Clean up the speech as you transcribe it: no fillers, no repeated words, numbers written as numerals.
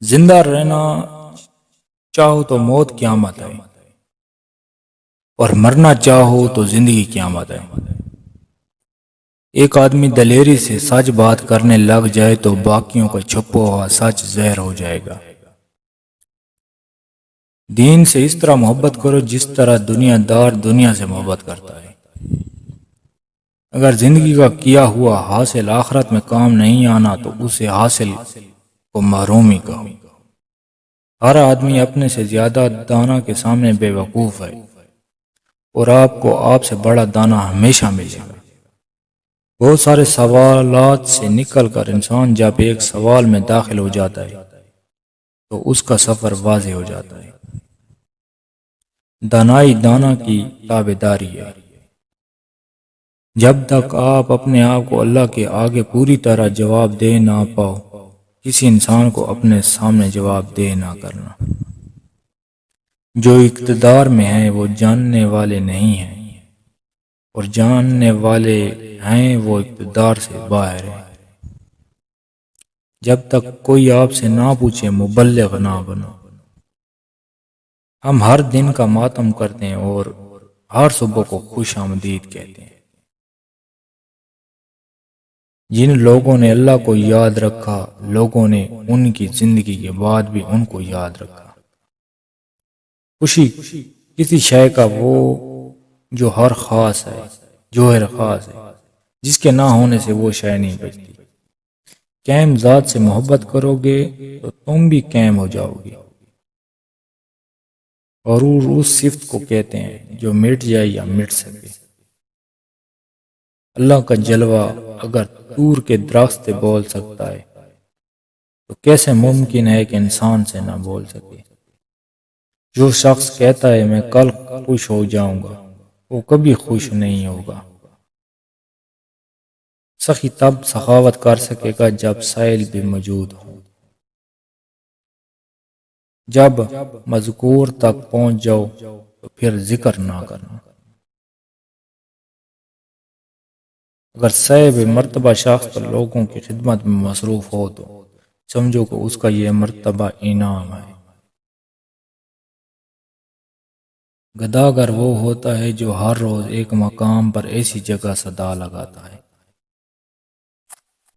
زندہ رہنا چاہو تو موت قیامت ہے، اور مرنا چاہو تو زندگی قیامت ہے۔ ایک آدمی دلیری سے سچ بات کرنے لگ جائے تو باقیوں کا چھپا ہوا سچ زہر ہو جائے گا۔ دین سے اس طرح محبت کرو جس طرح دنیا دار دنیا سے محبت کرتا ہے۔ اگر زندگی کا کیا ہوا حاصل آخرت میں کام نہیں آنا تو اسے حاصل کو محرومی کہو۔ ہر آدمی اپنے سے زیادہ دانا کے سامنے بے وقوف ہے، اور آپ سے بڑا دانا ہمیشہ ملے گا۔ بہت سارے سوالات سے نکل کر انسان جب ایک سوال میں داخل ہو جاتا ہے تو اس کا سفر واضح ہو جاتا ہے۔ دانائی دانا کی تابعداری ہے۔ جب تک آپ اپنے آپ کو اللہ کے آگے پوری طرح جواب دے نہ پاؤ، کسی انسان کو اپنے سامنے جواب دے نہ کرنا۔ جو اقتدار میں ہیں وہ جاننے والے نہیں ہیں، اور جاننے والے ہیں وہ اقتدار سے باہر ہیں۔ جب تک کوئی آپ سے نہ پوچھے مبلغ نہ بنو۔ ہم ہر دن کا ماتم کرتے ہیں اور ہر صبح کو خوش آمدید کہتے ہیں۔ جن لوگوں نے اللہ کو یاد رکھا، لوگوں نے ان کی زندگی کے بعد بھی ان کو یاد رکھا۔ خوشی کسی شے کا وہ جو ہر خاص ہے، جوہر خاص ہے، جس کے نہ ہونے سے وہ شے نہیں بچتی۔ قائم ذات سے محبت کرو گے تو تم بھی قائم ہو جاؤ گے۔ غرور اس صفت کو کہتے ہیں جو مٹ جائے یا مٹ سکے۔ اللہ کا جلوہ اگر طور کے درخت سے بول سکتا ہے تو کیسے ممکن ہے کہ انسان سے نہ بول سکے؟ جو شخص کہتا ہے میں کل خوش ہو جاؤں گا، وہ کبھی خوش نہیں ہوگا۔ سخی تب سخاوت کر سکے گا جب سائل بھی موجود ہو۔ جب مذکور تک پہنچ جاؤ تو پھر ذکر نہ کرنا۔ اگر صاحب مرتبہ شخص لوگوں کی خدمت میں مصروف ہو تو سمجھو کہ اس کا یہ مرتبہ انعام ہے۔ گداگر وہ ہوتا ہے جو ہر روز ایک مقام پر ایسی جگہ صدا لگاتا ہے